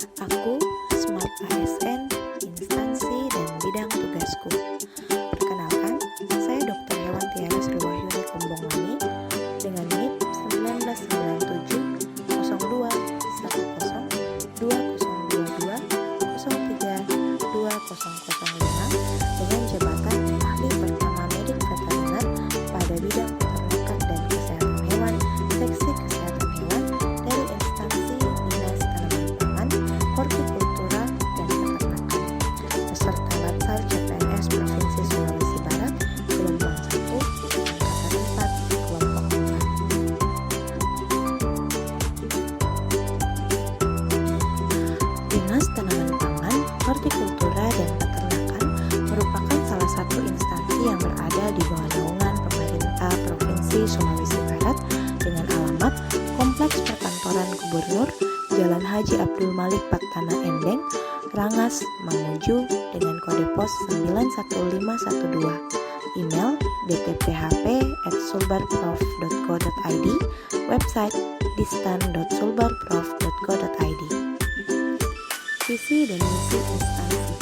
Aku Smart ASN, instansi dan bidang tugasku. Perkenalkan, saya Dr. Hewan Tiara Sriwahyuni Kumbongwani dengan NIP 1997 02 10 2022 03 2005 dengan jabatan ahli pertama medik veteriner pada bidang peternakan dan kesehatan hewan, seksi kesehatan hewan dari instansi Dinas Tanaman Pangan, Hortikultura dan Peternakan, beserta Latsar CPNS Provinsi Sulawesi Barat, gelombang 1, angkatan 4, kelompok 4. Dinas Tanaman Pangan, Hortikultura dan Peternakan merupakan salah satu instansi yang berada di bawah naungan pemerintah Provinsi Sulawesi Barat dengan alamat Kompleks Perkantoran Gubernur, Jalan Haji Abdul Malik Patana Endeng, Rangas, Mamuju dengan kode pos 91512, email dtphp@sulbarprof.go.id, website distan.sulbarprof.go.id. Visi dan misi instansi.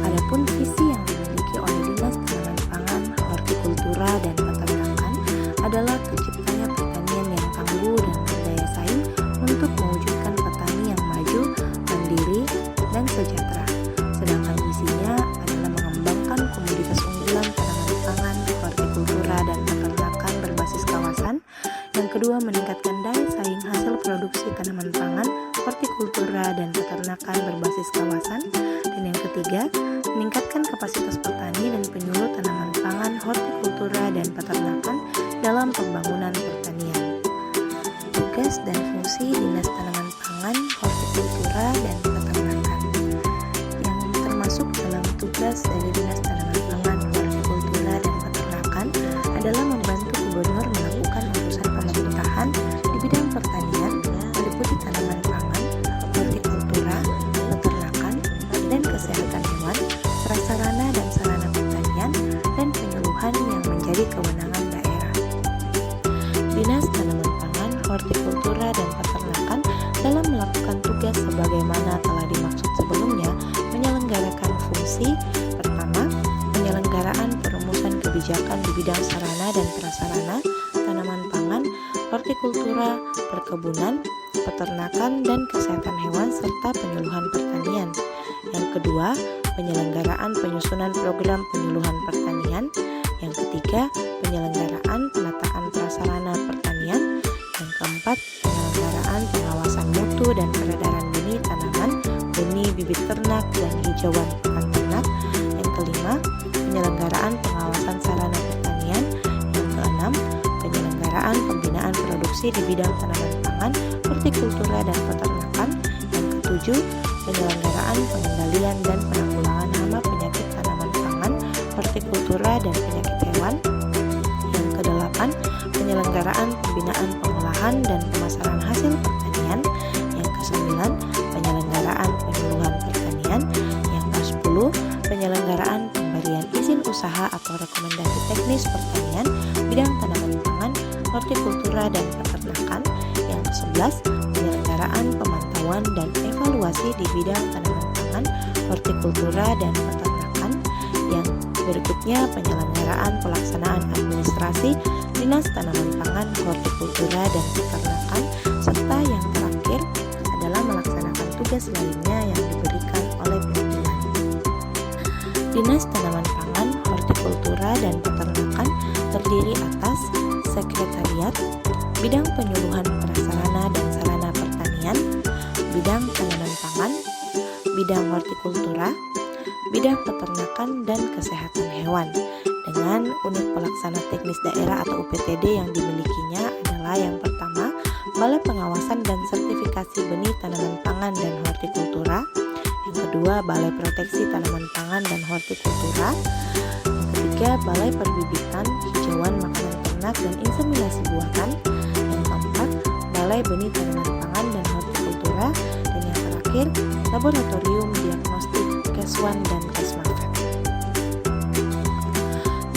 Adapun visi yang dimiliki oleh Dinas Tanaman Pangan, Hortikultura dan Peternakan adalah terciptanya pertanian yang tangguh dan berdaya saing untuk mewujudkan petani yang maju, mandiri, dan sejahtera. Sedangkan misinya adalah mengembangkan komoditas unggulan tanaman pangan, hortikultura dan peternakan berbasis kawasan. Yang kedua, meningkatkan daya saing hasil produksi tanaman pangan, hortikultura dan peternakan berbasis kawasan. Dan yang ketiga, meningkatkan kapasitas petani dan penyuluh tanaman pangan, hortikultura dan peternakan dalam pembangunan pertanian. Tugas dan fungsi Dinas Tanaman Pangan, Hortikultura dan Peternakan. Yang termasuk dalam tugas dari Dinas Tanaman Pangan, Hortikultura dan Peternakan adalah membantu gubernur melakukan urusan pemerintahan di bidang pertanian, meliputi tanaman pangan, hortikultura, peternakan, dan kesehatan hewan, prasarana dan sarana pertanian, dan penyuluhan yang menjadi kewenangan daerah. Dinas Tanaman Pangan, Hortikultura dan Peternakan dalam melakukan tugas sebagaimana telah dimaksud sebelumnya menyelenggarakan fungsi pertama, penyelenggaraan perumusan kebijakan di bidang sarana dan prasarana, tanaman pangan, hortikultura, perkebunan, peternakan dan kesehatan hewan serta penyuluhan pertanian. Yang kedua, penyelenggaraan penyusunan program penyuluhan pertanian. Yang ketiga, penyelenggaraan penataan prasarana pertanian. Yang keempat, penyelenggaraan pengawasan mutu dan peredaran benih tanaman, benih bibit ternak dan hijauan pakan ternak. Yang kelima, penyelenggaraan pengawasan sarana pertanian. Yang keenam, penyelenggaraan pembinaan produksi di bidang tanaman pangan, hortikultura dan peternakan. Yang ketujuh, penyelenggaraan pengendalian dan penanggulangan hama penyakit tanaman pangan, hortikultura dan penyakit hewan. Yang kedelapan, penyelenggaraan pembinaan pengolahan dan pemasaran hasil pertanian. Yang kesembilan, penyelenggaraan penyuluhan pertanian. Yang ke-10, penyelenggaraan pemberian izin usaha atau rekomendasi teknis pertanian bidang tanaman pangan, hortikultura dan peternakan. Yang ke-11, penyelenggaraan pemantauan dan evaluasi di bidang tanaman pangan, hortikultura dan peternakan. Yang berikutnya, penyelenggaraan pelaksanaan administrasi Dinas Tanaman Pangan, Hortikultura dan Peternakan, serta yang terakhir adalah melaksanakan tugas lainnya yang diberikan oleh pimpinan. Dinas Tanaman Pangan, Hortikultura dan Peternakan terdiri atas Sekretariat, Bidang Penyuluhan Prasarana dan Sarana Pertanian, Bidang Tanaman Pangan, Bidang Hortikultura, Bidang Peternakan dan Kesehatan Hewan. Dengan unit pelaksana teknis daerah atau UPTD yang dimilikinya adalah yang pertama, Balai Pengawasan dan Sertifikasi Benih Tanaman Pangan dan Hortikultura. Yang kedua, Balai Proteksi Tanaman Pangan dan Hortikultura. Yang ketiga, Balai Perbibitan, Hijauan Makanan Ternak dan Inseminasi Buatan. Yang keempat, Balai Benih Tanaman Pangan dan Hortikultura. Dan yang terakhir, Laboratorium Diagnostik Keswan dan Kesmafet.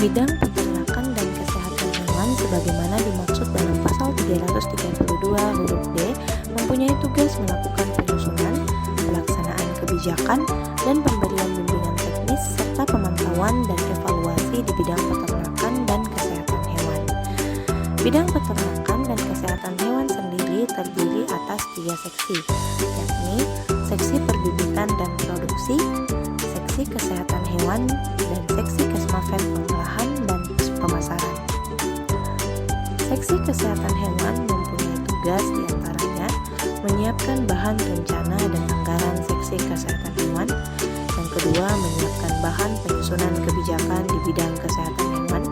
Bidang peternakan dan kesehatan hewan sebagaimana dimaksud dalam pasal 332 huruf D mempunyai tugas melakukan penyusunan, pelaksanaan kebijakan, dan pemberian bimbingan teknis, serta pemantauan dan evaluasi di bidang peternakan dan kesehatan hewan. Bidang peternakan dan kesehatan hewan sendiri terdiri atas 3 seksi, yakni seksi perbibitan dan produksi, seksi kesehatan hewan, dan seksi kesmavet pengolahan dan pemasaran. Seksi kesehatan hewan mempunyai tugas diantaranya menyiapkan bahan rencana dan anggaran seksi kesehatan hewan. Yang kedua, menyiapkan bahan penyusunan kebijakan di bidang kesehatan hewan.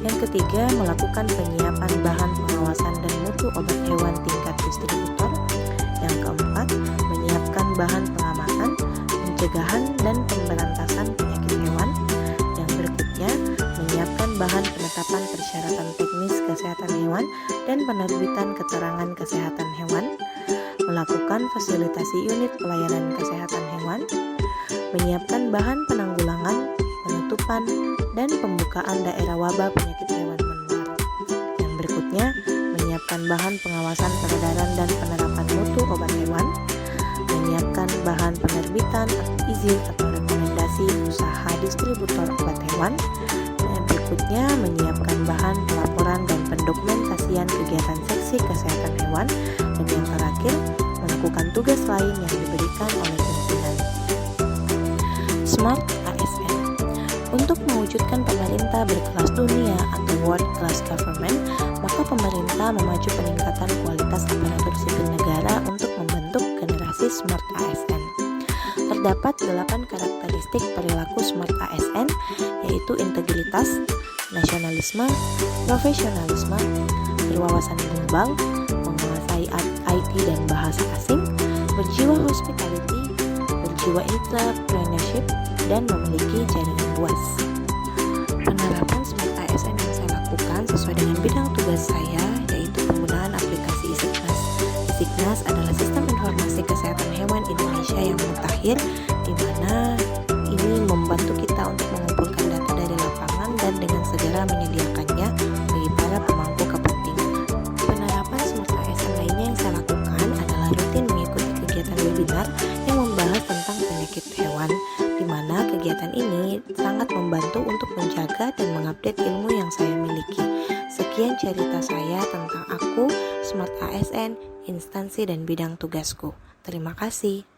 Yang ketiga, melakukan penyiapan bahan pengawasan dan mutu obat hewan tingkat distributor. Yang keempat, menyiapkan bahan pengamatan, pencegahan, dan pemberantasan penyakit hewan. Yang berikutnya, menyiapkan bahan penetapan persyaratan teknis kesehatan hewan dan penerbitan keterangan kesehatan hewan, melakukan fasilitasi unit pelayanan kesehatan hewan, menyiapkan bahan penanggulangan, penutupan, dan pembukaan daerah wabah penyakit hewan menular. Yang berikutnya, menyiapkan bahan pengawasan peredaran dan penerapan mutu obat hewan, menyiapkan bahan penerbitan izin atau rekomendasi usaha distributor obat hewan. Dan berikutnya, menyiapkan bahan pelaporan dan pendokumentasian kegiatan seksi kesehatan hewan. Dan yang terakhir, melakukan tugas lain yang diberikan oleh pimpinan. Smart ASN. Untuk mewujudkan pemerintah berkelas dunia atau World Class Government, maka pemerintah memacu peningkatan kualitas aparatur sipil negara untuk membentuk generasi Smart ASN. Terdapat 8 karakteristik perilaku Smart ASN, yaitu integritas, nasionalisme, profesionalisme, berwawasan global, menguasai IT dan bahasa asing, berjiwa hospitality, berjiwa entrepreneurship, dan memiliki jaringan luas. Penerapan Smart ASN yang saya lakukan sesuai dengan bidang tugas saya, yaitu penggunaan aplikasi Isiknas. Isiknas adalah sistem informasi kesehatan hewan Indonesia yang mutakhir, di mana ini membantu kita untuk mengumpulkan data dari lapangan dan dengan segera menyediakannya bagi para pemangku kepentingan. Penerapan Smart ASN lainnya yang saya lakukan adalah rutin mengikuti kegiatan webinar yang membahas tentang penyakit hewan, di mana kegiatan ini sangat membantu untuk menjaga dan mengupdate ilmu yang saya miliki. Sekian cerita saya tentang aku, Smart ASN, instansi dan bidang tugasku. Terima kasih.